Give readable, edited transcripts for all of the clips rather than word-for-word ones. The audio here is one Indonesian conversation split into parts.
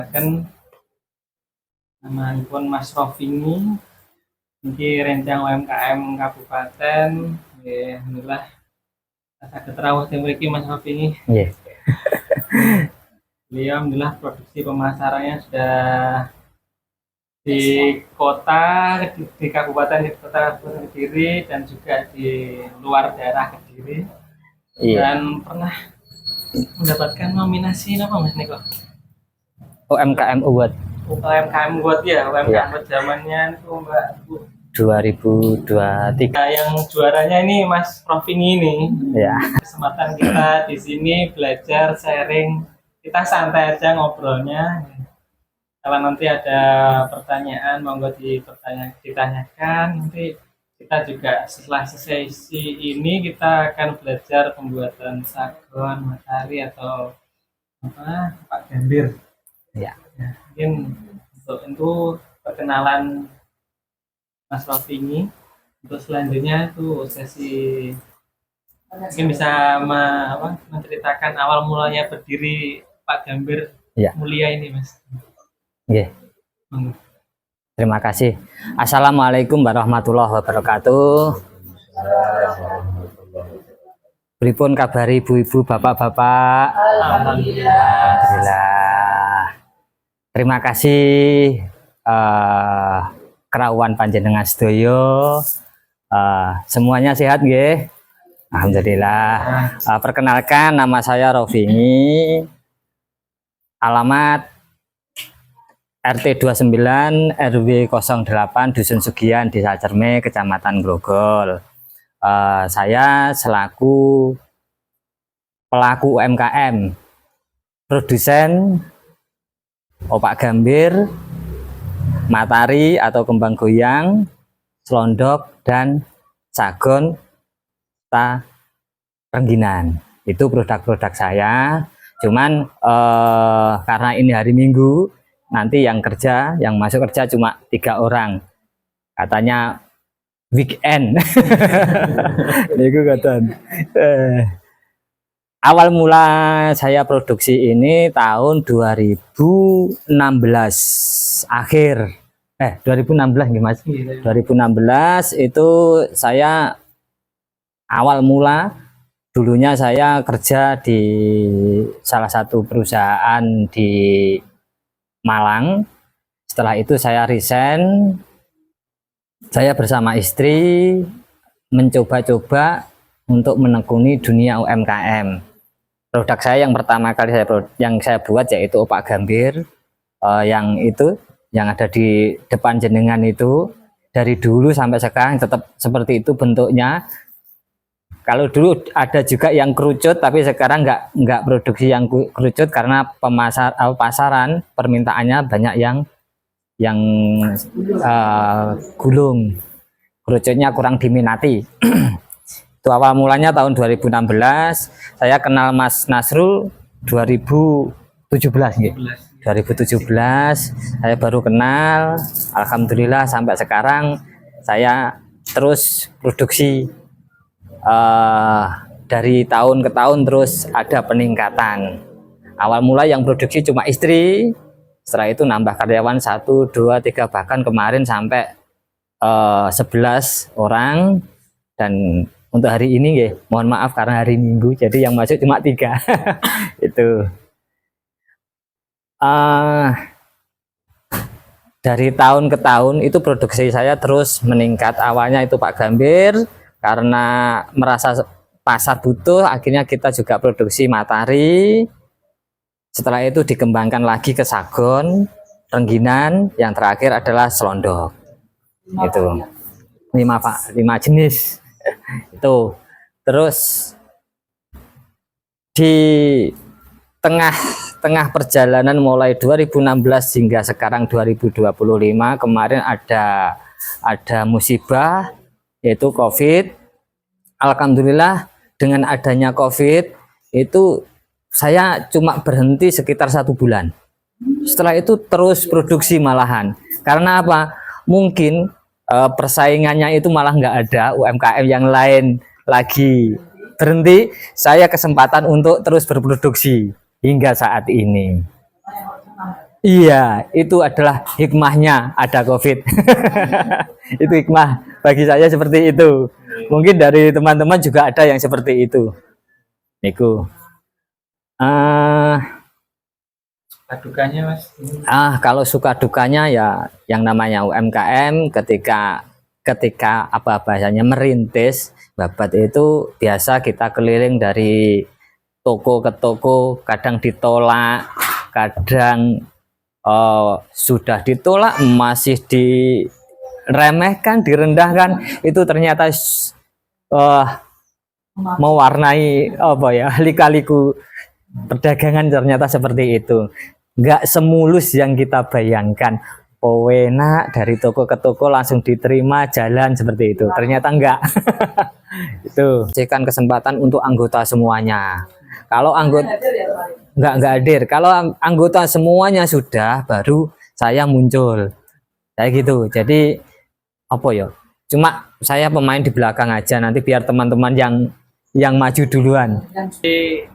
Kan namanipun Mas Rofini niki rencang UMKM kabupaten nggih alhamdulillah saged rawuh teng mriki Mas Rofini. Nggih. Beliau alhamdulillah produksi pemasarannya sudah di kota, di kabupaten, di kota Kediri dan juga di luar daerah Kediri. Iya. Dan pernah mendapatkan nominasi apa Mas Niko? UMKM Award UMKM Award ya, UMKM Award zamannya itu Mbak 2023. yang juaranya ini Mas Rofini ini. Ya. Kesempatan kita di sini belajar, sharing, kita santai aja ngobrolnya. Kalau nanti ada pertanyaan monggo ditanyakan. Nanti kita juga setelah sesi ini kita akan belajar pembuatan sagon, matahari atau apa Pak Gambir. Ya. Mungkin untuk perkenalan Mas Rofini. Untuk selanjutnya itu sesi mungkin bisa menceritakan awal mulanya berdiri Pak Gambir Ya. Mulia ini Mas. Nggih. Terima kasih. Assalamualaikum warahmatullahi wabarakatuh. Pripun kabari ibu-ibu, bapak-bapak? Alhamdulillah. Terima kasih kerawuhan panjenengan sedaya. Semuanya sehat nggih? Alhamdulillah. Perkenalkan, nama saya Rofini. Alamat RT 29 RW 08 Dusun Sugian, Desa Cerme, Kecamatan Grogol. Saya selaku pelaku UMKM, produsen opak gambir, matahari atau kembang goyang, selondok, dan sagon rengginan. Itu produk-produk saya. Cuman karena ini hari Minggu, nanti yang masuk kerja cuma 3 orang. Katanya weekend. Niku katan. Awal mula saya produksi ini tahun 2016 akhir. 2016 nih Mas. 2016 itu saya awal mula, dulunya saya kerja di salah satu perusahaan di Malang. Setelah itu saya resign. Saya bersama istri mencoba-coba untuk menekuni dunia UMKM. Produk saya yang pertama kali saya buat yaitu opak gambir, yang ada di depan jenengan itu. Dari dulu sampai sekarang tetap seperti itu bentuknya. Kalau dulu ada juga yang kerucut, tapi sekarang nggak produksi yang kerucut karena pasaran permintaannya banyak yang gulung, kerucutnya kurang diminati. Itu awal mulanya tahun 2016. Saya kenal Mas Nasrul 2017 gitu. 2017 saya baru kenal. Alhamdulillah sampai sekarang saya terus produksi. Dari tahun ke tahun terus ada peningkatan. Awal mula yang produksi cuma istri, setelah itu nambah karyawan 1, 2, 3, bahkan kemarin sampai 11 orang. Dan untuk hari ini mohon maaf karena hari Minggu jadi yang masuk cuma 3. Itu dari tahun ke tahun itu produksi saya terus meningkat. Awalnya itu Pak Gambir, karena merasa pasar butuh, akhirnya kita juga produksi matahari. Setelah itu dikembangkan lagi ke sagon, rengginan, yang terakhir adalah selondok. Itu 5 jenis. Itu terus di tengah perjalanan mulai 2016 hingga sekarang 2025, kemarin ada musibah yaitu COVID. Alhamdulillah dengan adanya COVID itu saya cuma berhenti sekitar 1 bulan. Setelah itu terus produksi malahan. Karena apa? Mungkin persaingannya itu malah nggak ada, UMKM yang lain lagi berhenti, saya kesempatan untuk terus berproduksi hingga saat ini. Iya, itu adalah hikmahnya ada COVID. Itu hikmah bagi saya seperti itu. Mungkin dari teman-teman juga ada yang seperti itu. Niku. Dukanya Mas. Kalau suka dukanya ya yang namanya UMKM ketika apa bahasanya merintis, babat itu biasa kita keliling dari toko ke toko, kadang ditolak, kadang sudah ditolak masih diremehkan, direndahkan. Itu ternyata mewarnai apa ya, lika-liku perdagangan ternyata seperti itu. Nggak semulus yang kita bayangkan. Enak dari toko ke toko langsung diterima jalan seperti itu. Ternyata enggak. Itu berikan kesempatan untuk anggota semuanya. Kalau anggota enggak hadir. Kalau anggota semuanya sudah, baru saya muncul. Kayak gitu. Jadi apa ya? Cuma saya pemain di belakang aja, nanti biar teman-teman yang maju duluan.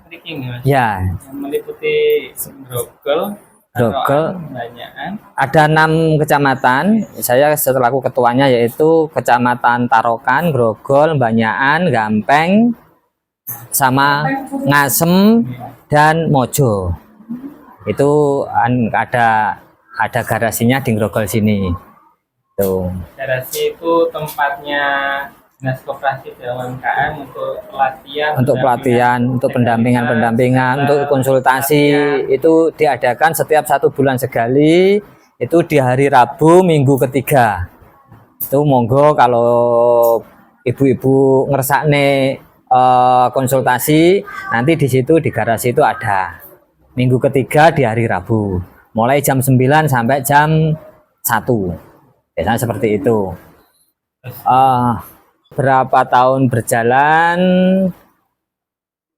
Tricking Mas. Ya. Meliputi grogol, banyakan. Ada 6 kecamatan. Saya selaku ketuanya yaitu Kecamatan Tarokan, Grogol, Banyakan, Gampeng, sama Ngasem dan Mojo. Itu ada garasinya di Grogol sini. Tuh. Garasi itu tempatnya Dinas Koperasi dan UMKM untuk pelatihan, untuk pendampingan, untuk konsultasi. Itu diadakan setiap 1 bulan sekali. Itu di hari Rabu minggu ketiga. Itu monggo kalau ibu-ibu ngersakne konsultasi, nanti di situ di garasi itu ada. Minggu ketiga di hari Rabu, mulai jam 9 sampai jam 1. Biasanya seperti itu. Berapa tahun berjalan,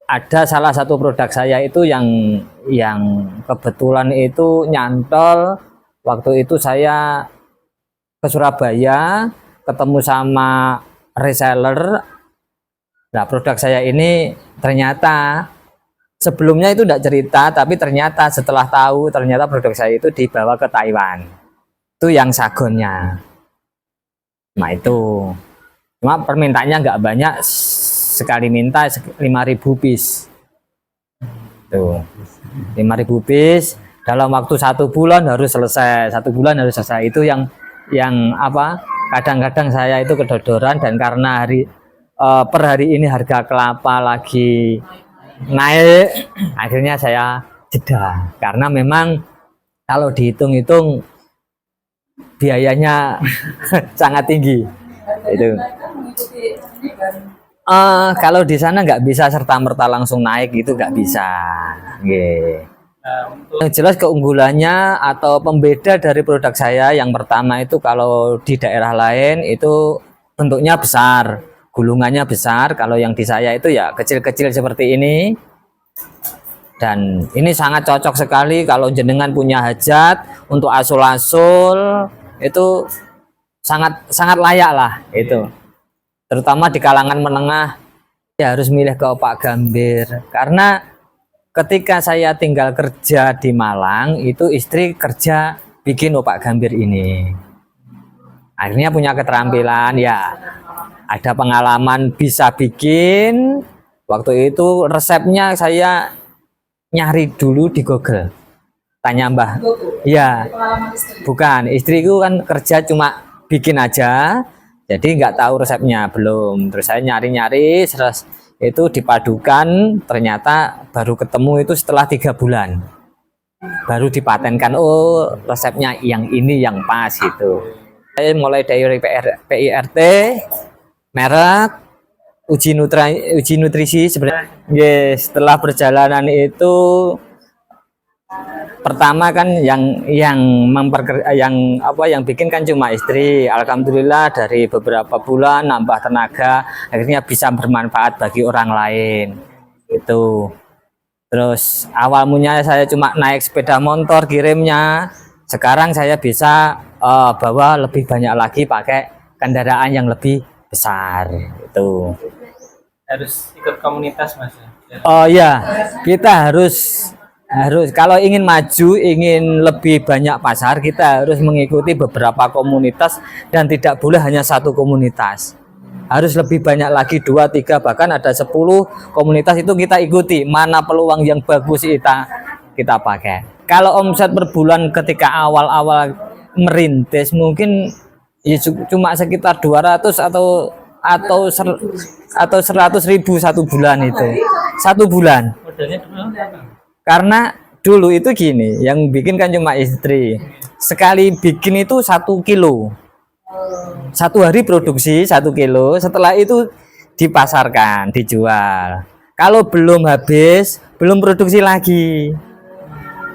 ada salah satu produk saya itu yang kebetulan itu nyantol. Waktu itu saya ke Surabaya ketemu sama reseller. Nah, produk saya ini ternyata sebelumnya itu tidak cerita, tapi ternyata setelah tahu ternyata produk saya itu dibawa ke Taiwan. Itu yang sagonnya. Nah itu. Cuma permintaannya nggak banyak, sekali minta 5.000 piece. Tuh, 5.000 piece dalam waktu 1 bulan harus selesai. 1 bulan harus selesai. Itu yang apa? Kadang-kadang saya itu kedodoran, dan karena per hari ini harga kelapa lagi naik, akhirnya saya jeda. Karena memang kalau dihitung-hitung biayanya sangat tinggi. Itu. Kalau di sana nggak bisa serta-merta langsung naik, gitu nggak bisa. Yang jelas keunggulannya atau pembeda dari produk saya yang pertama itu, kalau di daerah lain itu bentuknya besar, gulungannya besar. Kalau yang di saya itu ya kecil-kecil seperti ini. Dan ini sangat cocok sekali kalau jenengan punya hajat untuk asul-asul, itu sangat layak lah itu. Terutama di kalangan menengah ya harus milih ke opak gambir, karena ketika saya tinggal kerja di Malang itu istri kerja bikin opak gambir ini. Akhirnya punya keterampilan, ya ada pengalaman bisa bikin. Waktu itu resepnya saya nyari dulu di Google, tanya Mbah. Ya, bukan, istriku kan kerja cuma bikin aja, jadi nggak tahu resepnya belum. Terus saya nyari-nyari, terus itu dipadukan, ternyata baru ketemu itu setelah 3 bulan baru dipatenkan. Oh, resepnya yang ini yang pas gitu. Saya mulai dari PIRT, merek, uji nutrisi sebenarnya. Yes, setelah perjalanan itu pertama kan yang bikin kan cuma istri. Alhamdulillah dari beberapa bulan nambah tenaga, akhirnya bisa bermanfaat bagi orang lain itu. Terus awal mulanya saya cuma naik sepeda motor kirimnya, sekarang saya bisa bawa lebih banyak lagi pakai kendaraan yang lebih besar itu. Harus ikut komunitas Mas. Oh ya, kita harus harus kalau ingin maju, ingin lebih banyak pasar, kita harus mengikuti beberapa komunitas dan tidak boleh hanya satu komunitas. Harus lebih banyak lagi, 2, 3, bahkan ada 10 komunitas itu kita ikuti. Mana peluang yang bagus kita pakai. Kalau omset per bulan ketika awal-awal merintis mungkin ya cuma sekitar 200 atau 100.000 satu bulan itu. Satu bulan. Modalnya dulu apa? Karena dulu itu gini, yang bikin kan cuma istri. Sekali bikin itu 1 kilo. Satu hari produksi 1 kilo, setelah itu dipasarkan, dijual. Kalau belum habis, belum produksi lagi.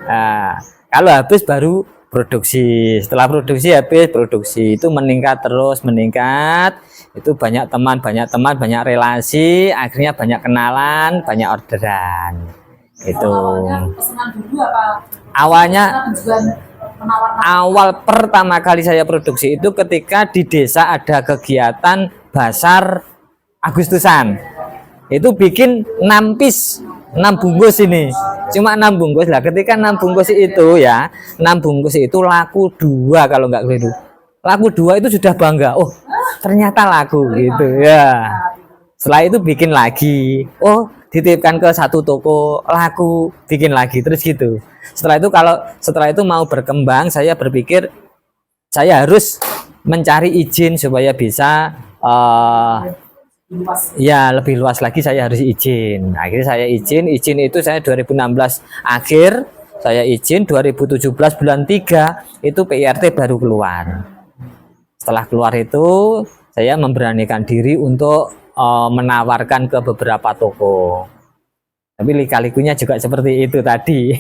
Nah, kalau habis baru produksi. Setelah produksi habis produksi, itu meningkat terus meningkat. Itu banyak teman, banyak relasi, akhirnya banyak kenalan, banyak orderan. Itu awalnya awal pertama kali saya produksi itu ketika di desa ada kegiatan basar Agustusan. Itu bikin 6 piece, 6 bungkus ini. Cuma 6 bungkus lah. Ketika 6 bungkus itu ya, 6 bungkus itu laku 2 kalau nggak keliru. Laku 2 itu sudah bangga. Oh, ternyata laku gitu ya. Setelah itu bikin lagi. Oh, dititipkan ke satu toko, laku, bikin lagi terus gitu. Setelah itu mau berkembang, saya berpikir saya harus mencari izin supaya bisa ya lebih luas lagi, saya harus izin. Akhirnya saya izin itu saya 2016 akhir, saya izin 2017 bulan 3 itu PIRT baru keluar. Setelah keluar itu saya memberanikan diri untuk menawarkan ke beberapa toko. Tapi lika-likunya juga seperti itu tadi.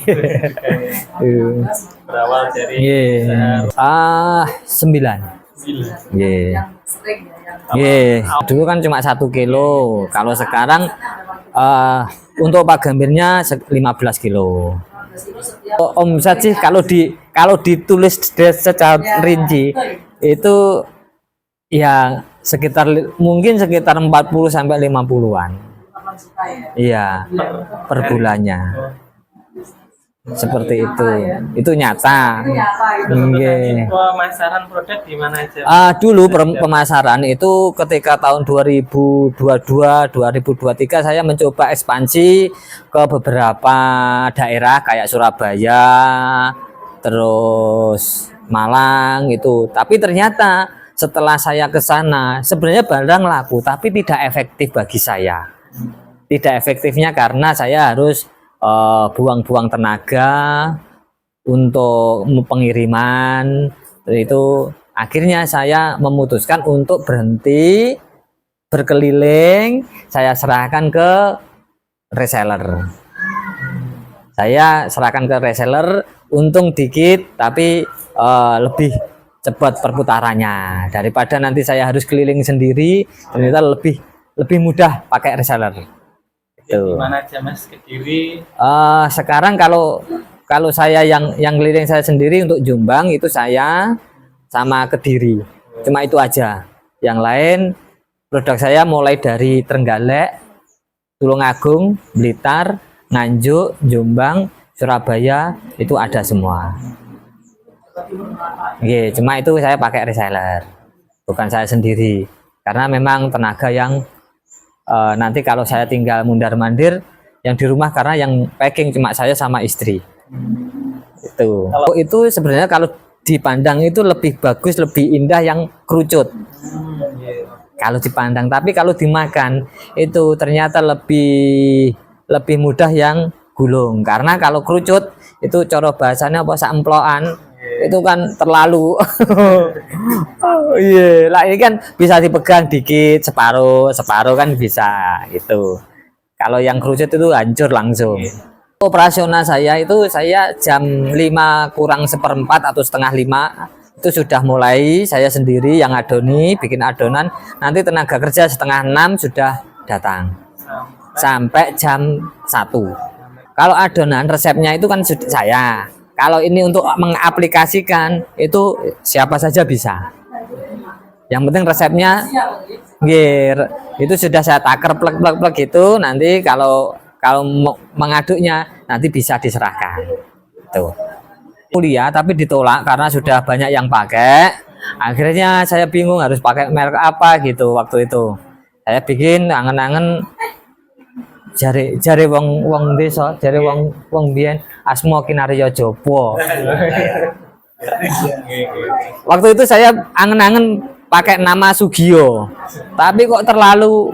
Berawal dari 9. Dulu kan cuma 1 kilo. Kalau sekarang untuk Pak Gambirnya 15 kilo. Omset sih kalau ditulis secara rinci itu ya mungkin sekitar 40 sampai 50-an. Iya, per bulannya. Seperti itu. Itu nyata. Pemasaran produk di mana aja? Dulu pemasaran itu ketika tahun 2022, 2023 saya mencoba ekspansi ke beberapa daerah kayak Surabaya, terus Malang itu. Tapi ternyata setelah saya ke sana, sebenarnya barang laku, tapi tidak efektif bagi saya. Tidak efektifnya karena saya harus buang-buang tenaga untuk pengiriman. Itu akhirnya saya memutuskan untuk berhenti berkeliling. Saya serahkan ke reseller. Untung dikit, tapi lebih cepat perputarannya daripada nanti saya harus keliling sendiri. Ternyata lebih mudah pakai reseller. Di mana aja Mas? Kediri? Sekarang kalau saya yang keliling saya sendiri untuk Jombang itu saya sama Kediri. Cuma itu aja. Yang lain produk saya mulai dari Trenggalek, Tulungagung, Blitar, Nganjuk, Jombang, Surabaya itu ada semua. Cuma itu saya pakai reseller, bukan saya sendiri, karena memang tenaga yang nanti kalau saya tinggal mundar-mandir yang di rumah, karena yang packing cuma saya sama istri. Itu sebenarnya kalau dipandang itu lebih bagus, lebih indah yang kerucut. Kalau dipandang, tapi kalau dimakan itu ternyata lebih mudah yang gulung, karena kalau kerucut itu cara bahasanya apa, saemploan itu kan terlalu lah ini kan bisa dipegang dikit, separuh kan bisa itu. Kalau yang kerucut itu hancur langsung. Operasional saya itu jam 5 kurang seperempat atau setengah 5 itu sudah mulai saya sendiri yang bikin adonan. Nanti tenaga kerja setengah 6 sudah datang sampai jam 1. Kalau adonan resepnya itu kan sudah saya. Kalau ini untuk mengaplikasikan itu siapa saja bisa. Yang penting resepnya itu sudah saya taker plek gitu. Nanti kalau mengaduknya nanti bisa diserahkan. Tuh. Kuliah tapi ditolak karena sudah banyak yang pakai. Akhirnya saya bingung harus pakai merek apa gitu waktu itu. Saya bikin angen-angen jari wong desa, jari wong biyen asma Kinarya Japa. Waktu itu saya angen-angen pakai nama Sugio, tapi kok terlalu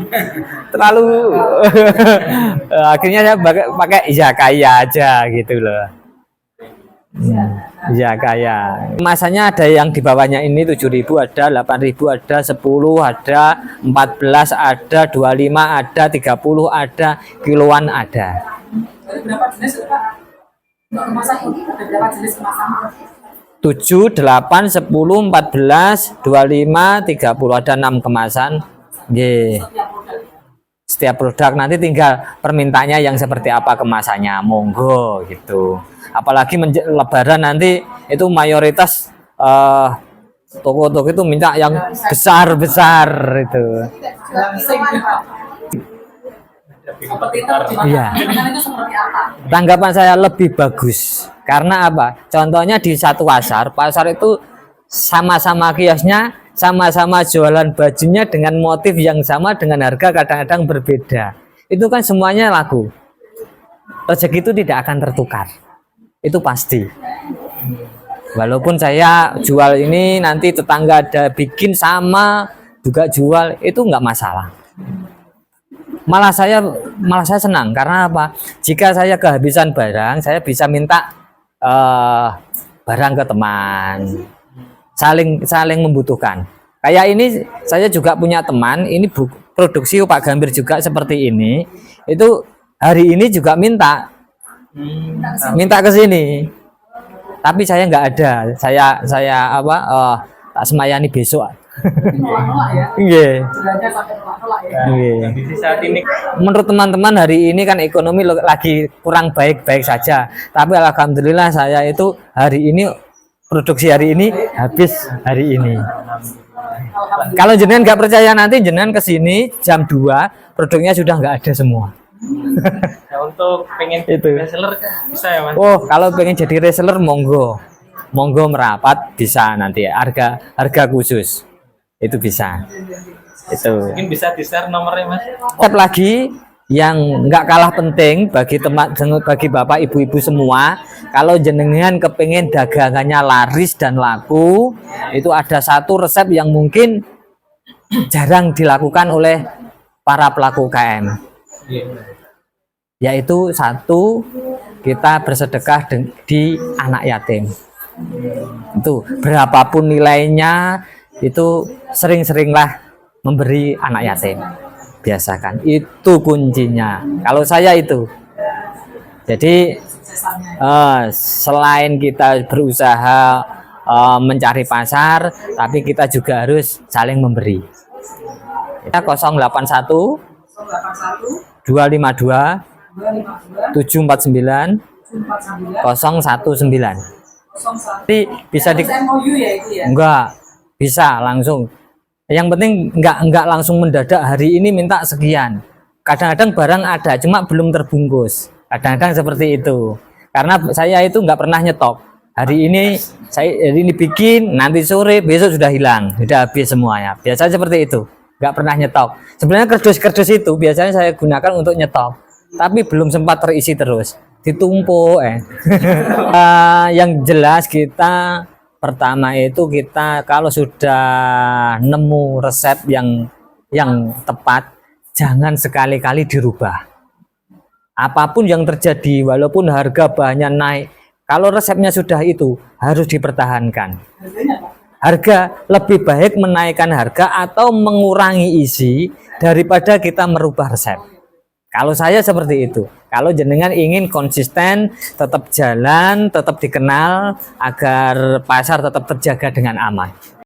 akhirnya saya pakai Zakaya aja gitu loh. Zakaya. Masanya ada yang di bawahnya ini 7.000, ada 8.000, ada 10, ada 14, ada 25, ada 30, ada kiloan ada. Berapa jenis Pak? Untuk kemasan ini ada berapa jenis kemasan? 7, 8, 10, 14, 25, 30, ada 6 kemasan. Ye. Setiap produk nanti tinggal permintaannya yang seperti apa kemasannya, monggo gitu. Apalagi lebaran nanti itu mayoritas toko-toko itu minta yang besar-besar itu. Seperti itu Iya. itu seperti apa? Tanggapan saya lebih bagus karena apa? Contohnya di satu pasar itu sama-sama kiosnya, sama-sama jualan bajunya dengan motif yang sama dengan harga kadang-kadang berbeda. Itu kan semuanya laku. Rezeki itu tidak akan tertukar. Itu pasti. Walaupun saya jual ini nanti tetangga ada bikin sama juga jual, itu nggak masalah. Malah saya senang karena apa? Jika saya kehabisan barang, saya bisa minta barang ke teman. Saling membutuhkan. Kayak ini saya juga punya teman, ini produksi Pak Gambir juga seperti ini. Itu hari ini juga minta ke sini. Tapi saya nggak ada. Saya tak semayani besok. Nolak-nolak ya. Nggih. Belanja sampai nolak-nolak ya. Nggih. Kondisi saat ini Menurut teman-teman hari ini kan ekonomi lagi kurang baik-baik saja. Tapi alhamdulillah saya itu hari ini produksi hari ini habis hari ini. Kalau jenengan nggak percaya nanti jenengan ke sini jam 2 produknya sudah nggak ada semua. ya, untuk pengen Itu. reseller bisa ya Mas. Oh, kalau pengen jadi reseller monggo merapat bisa nanti harga khusus itu bisa. Itu. Mungkin bisa di-share nomornya Mas. Step lagi yang nggak kalah penting bagi bagi bapak ibu-ibu semua, kalau jenengan kepengen dagangannya laris dan laku, itu ada satu resep yang mungkin jarang dilakukan oleh para pelaku UKM, yaitu satu, kita bersedekah di anak yatim. Itu berapapun nilainya, itu sering-seringlah memberi anak yatim. Biasakan, itu kuncinya. Kalau saya itu, jadi selain kita berusaha mencari pasar, tapi kita juga harus saling memberi. Kita 081 252 749 019. Jadi bisa di MOU ya itu ya. enggak bisa langsung. Yang penting enggak langsung mendadak hari ini minta sekian. Kadang-kadang barang ada cuma belum terbungkus. Kadang-kadang seperti itu. Karena saya itu enggak pernah nyetok. Hari ini bikin, nanti sore besok sudah hilang, sudah habis semuanya. Biasanya seperti itu. Enggak pernah nyetok. Sebenarnya kardus-kardus itu biasanya saya gunakan untuk nyetok. Tapi belum sempat terisi terus. Ditumpuk yang jelas kita pertama itu kita kalau sudah nemu resep yang tepat, jangan sekali-kali dirubah. Apapun yang terjadi, walaupun harga bahannya naik, kalau resepnya sudah itu harus dipertahankan. Harga lebih baik menaikkan harga atau mengurangi isi daripada kita merubah resep. Kalau saya seperti itu. Kalau jenengan ingin konsisten, tetap jalan, tetap dikenal, agar pasar tetap terjaga dengan aman.